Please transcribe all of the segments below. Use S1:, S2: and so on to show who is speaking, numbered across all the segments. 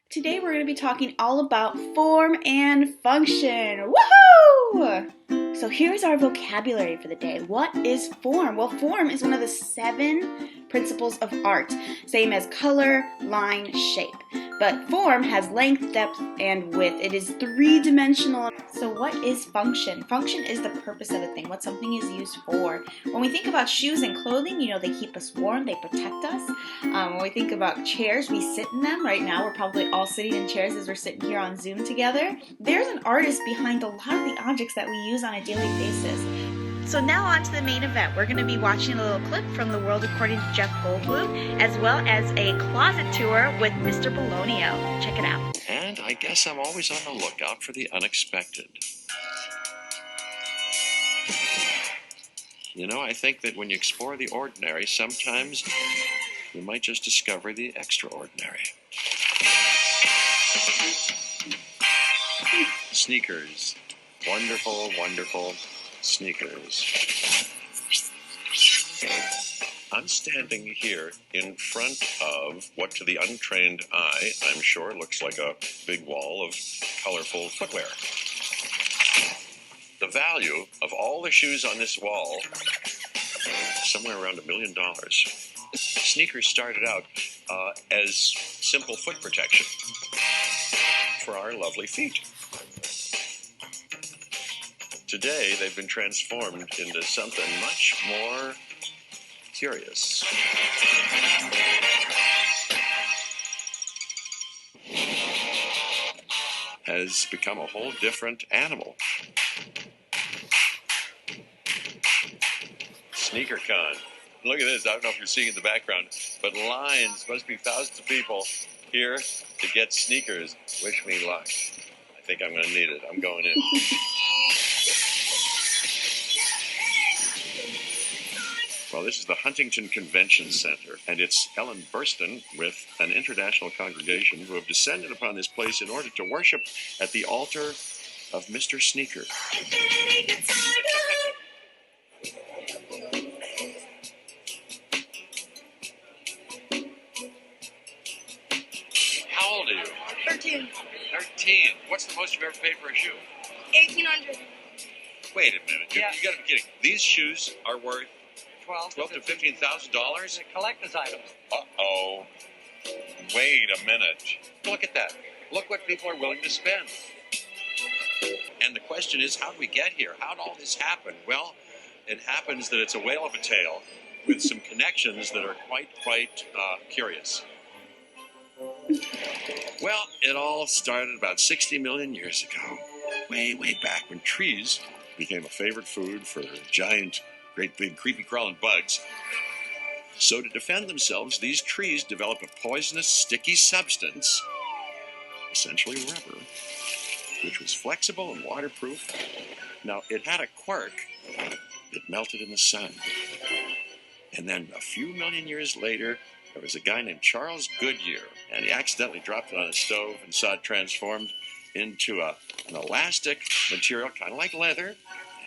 S1: Today we're going to be talking all about form and function. Woohoo! So here's our vocabulary for the day. What is form? Well, form is one of the 7 principles of art, same as color, line, shape. But form has length, depth, and width. It is 3-dimensional. So what is function? Function is the purpose of a thing, what something is used for. When we think about shoes and clothing, they keep us warm, they protect us. When we think about chairs, we sit in them. Right now, we're probably all sitting in chairs as we're sitting here on Zoom together. There's an artist behind a lot of the objects that we use on a daily basis. So now on to the main event. We're going to be watching a little clip from The World According to Jeff Goldblum, as well as a closet tour with Mr. Bologna. Check it out.
S2: And I guess I'm always on the lookout for the unexpected. I think that when you explore the ordinary, sometimes you might just discover the extraordinary. Sneakers. Wonderful, wonderful sneakers. I'm standing here in front of what to the untrained eye, I'm sure, looks like a big wall of colorful footwear. The value of all the shoes on this wall, somewhere around $1 million. Sneakers started out as simple foot protection for our lovely feet. Today, they've been transformed into something much more curious. Has become a whole different animal. SneakerCon. Look at this. I don't know if you're seeing in the background, but lines, must be thousands of people here to get sneakers. Wish me luck. I think I'm going to need it. I'm going in. Well, this is the Huntington Convention Center, and it's Ellen Burstyn with an international congregation who have descended upon this place in order to worship at the altar of Mr. Sneaker. How old are you?
S3: 13.
S2: 13. What's the most you've ever paid for a shoe?
S3: $1,800.
S2: Wait a minute. You got to be kidding. These shoes are worth
S4: $12,000
S2: to $15,000?
S4: They're collector's items.
S2: Uh-oh. Wait a minute. Look at that. Look what people are willing to spend. And the question is, how did we get here? How did all this happen? Well, it happens that it's a whale of a tale with some connections that are quite curious. Well, it all started about 60 million years ago. Way back when trees became a favorite food for giant, great big creepy crawling bugs. So to defend themselves, these trees develop a poisonous, sticky substance, essentially rubber, which was flexible and waterproof. Now, it had a quirk. It melted in the sun. And then a few million years later, there was a guy named Charles Goodyear, and he accidentally dropped it on a stove and saw it transformed into an elastic material, kind of like leather.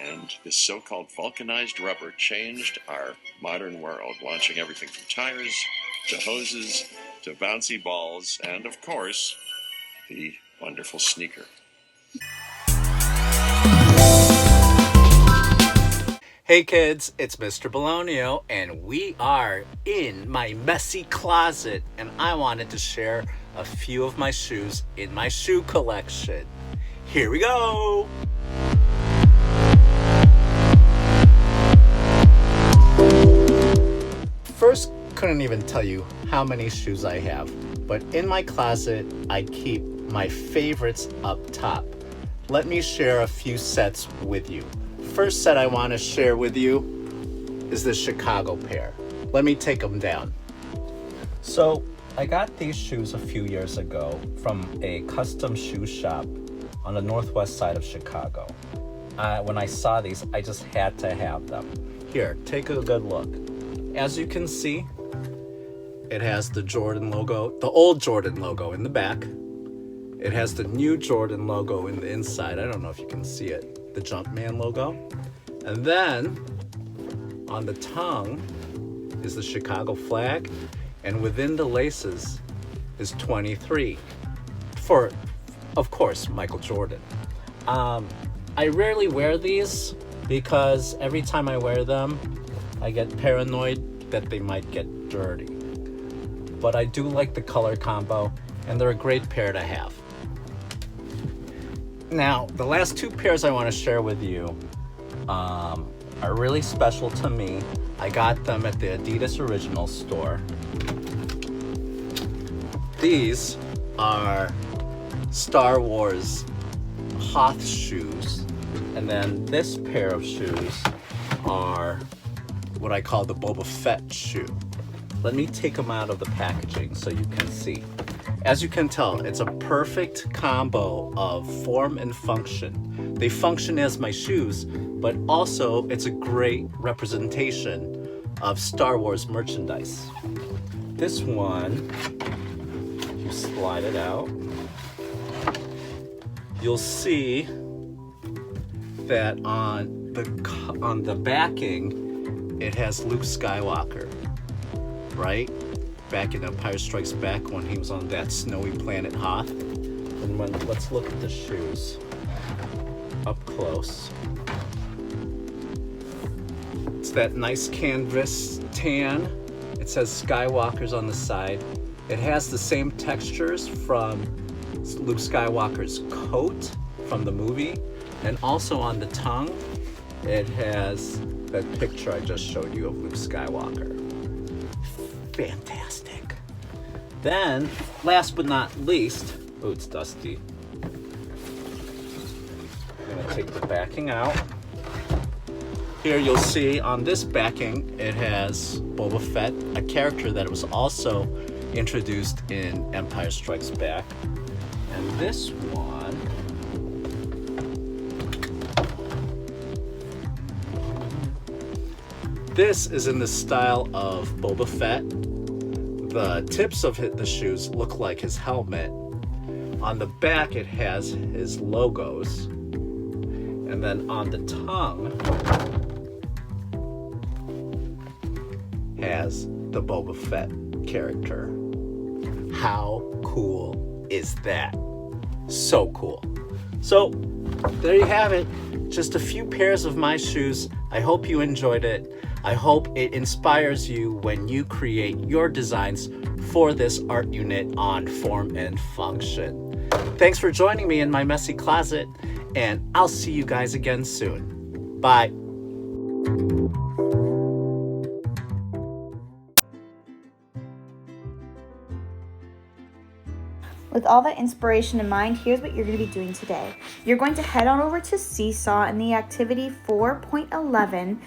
S2: And this so-called vulcanized rubber changed our modern world, launching everything from tires to hoses to bouncy balls and, of course, the wonderful sneaker.
S5: Hey kids, it's Mr. Bologna, and we are in my messy closet, and I wanted to share a few of my shoes in my shoe collection. Here we go! First, couldn't even tell you how many shoes I have, but in my closet, I keep my favorites up top. Let me share a few sets with you. First set I want to share with you is the Chicago pair. Let me take them down. So, I got these shoes a few years ago from a custom shoe shop on the northwest side of Chicago. When I saw these, I just had to have them. Here, take a good look. As you can see, it has the Jordan logo, the old Jordan logo in the back. It has the new Jordan logo in the inside. I don't know if you can see it. The Jumpman logo. And then on the tongue is the Chicago flag. And within the laces is 23. for, of course, Michael Jordan. I rarely wear these because every time I wear them, I get paranoid that they might get dirty. But I do like the color combo, and they're a great pair to have. Now, the last two pairs I want to share with you are really special to me. I got them at the Adidas Original store. These are Star Wars Hoth shoes, and then this pair of shoes are what I call the Boba Fett shoe. Let me take them out of the packaging so you can see. As you can tell, it's a perfect combo of form and function. They function as my shoes, but also it's a great representation of Star Wars merchandise. This one, you slide it out, you'll see that on the backing, it has Luke Skywalker, right? Back in Empire Strikes Back when he was on that snowy planet Hoth. And let's look at the shoes up close. It's that nice canvas tan. It says Skywalker's on the side. It has the same textures from Luke Skywalker's coat from the movie, and also on the tongue it has that picture I just showed you of Luke Skywalker. Fantastic. Then, last but not least, oh, it's dusty. I'm gonna take the backing out. Here you'll see on this backing it has Boba Fett, a character that was also introduced in Empire Strikes Back. And this one this is in the style of Boba Fett. The tips of the shoes look like his helmet. On the back it has his logos. And then on the tongue has the Boba Fett character. How cool is that? So cool. So there you have it. Just a few pairs of my shoes. I hope you enjoyed it. I hope it inspires you when you create your designs for this art unit on form and function. Thanks for joining me in my messy closet, and I'll see you guys again soon. Bye.
S1: With all that inspiration in mind, here's what you're going to be doing today. You're going to head on over to Seesaw in the activity 4.11.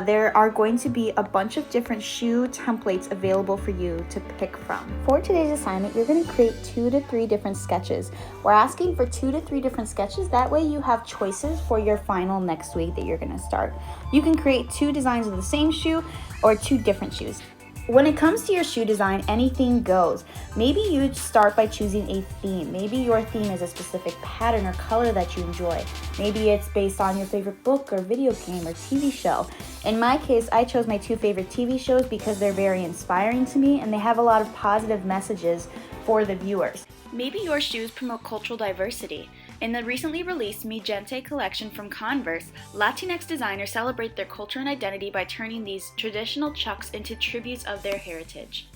S1: There are going to be a bunch of different shoe templates available for you to pick from. For today's assignment, you're going to create 2 to 3 different sketches. We're asking for 2 to 3 different sketches. That way you have choices for your final next week that you're going to start. You can create 2 designs of the same shoe or 2 different shoes. When it comes to your shoe design, anything goes. Maybe you start by choosing a theme. Maybe your theme is a specific pattern or color that you enjoy. Maybe it's based on your favorite book or video game or TV show. In my case, I chose my 2 favorite TV shows because they're very inspiring to me and they have a lot of positive messages for the viewers. Maybe your shoes promote cultural diversity. In the recently released Mi Gente collection from Converse, Latinx designers celebrate their culture and identity by turning these traditional chucks into tributes of their heritage.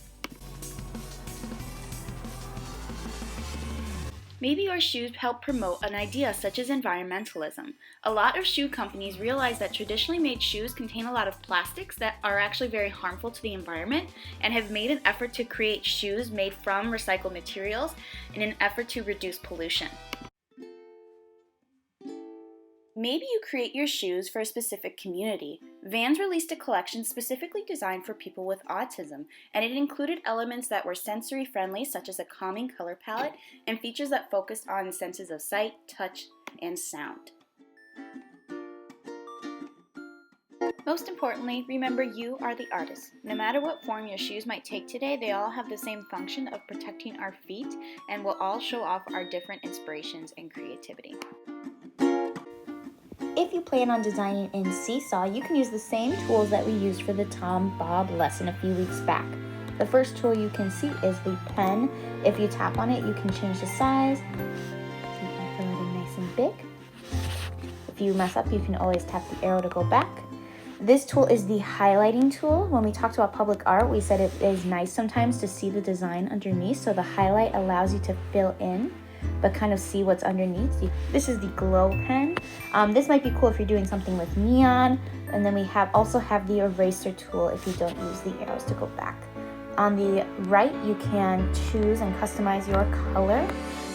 S1: Maybe your shoes help promote an idea such as environmentalism. A lot of shoe companies realize that traditionally made shoes contain a lot of plastics that are actually very harmful to the environment and have made an effort to create shoes made from recycled materials in an effort to reduce pollution. Maybe you create your shoes for a specific community. Vans released a collection specifically designed for people with autism, and it included elements that were sensory friendly, such as a calming color palette, and features that focused on senses of sight, touch, and sound. Most importantly, remember you are the artist. No matter what form your shoes might take today, they all have the same function of protecting our feet and will all show off our different inspirations and creativity. If you plan on designing in Seesaw, you can use the same tools that we used for the Tom Bob lesson a few weeks back.
S3: The first tool you can see is the pen. If you tap on it, you can change the size. So you can fill it in nice and big. If you mess up, you can always tap the arrow to go back. This tool is the highlighting tool. When we talked about public art, we said it is nice sometimes to see the design underneath. So the highlight allows you to fill in, but kind of see what's underneath. This is the glow pen. This might be cool if you're doing something with neon. And then we also have the eraser tool if you don't use the arrows to go back. On the right, you can choose and customize your color.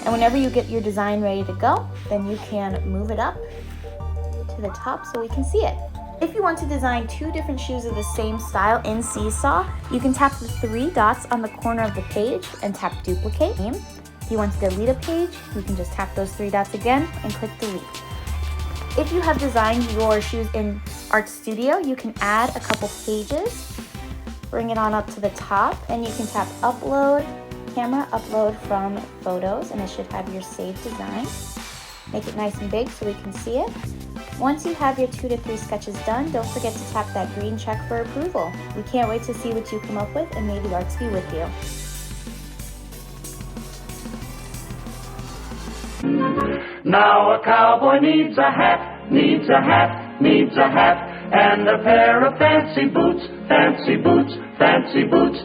S3: And whenever you get your design ready to go, then you can move it up to the top so we can see it. If you want to design 2 different shoes of the same style in Seesaw, you can tap the 3 dots on the corner of the page and tap duplicate. If you want to delete a page, you can just tap those 3 dots again and click delete. If you have designed your shoes in Art Studio, you can add a couple pages, bring it on up to the top, and you can tap upload, camera upload from photos, and it should have your saved design. Make it nice and big so we can see it. Once you have your 2 to 3 sketches done, don't forget to tap that green check for approval. We can't wait to see what you come up with, and may the arts be with you.
S6: Now a cowboy needs a hat, needs a hat, needs a hat, and a pair of fancy boots, fancy boots, fancy boots.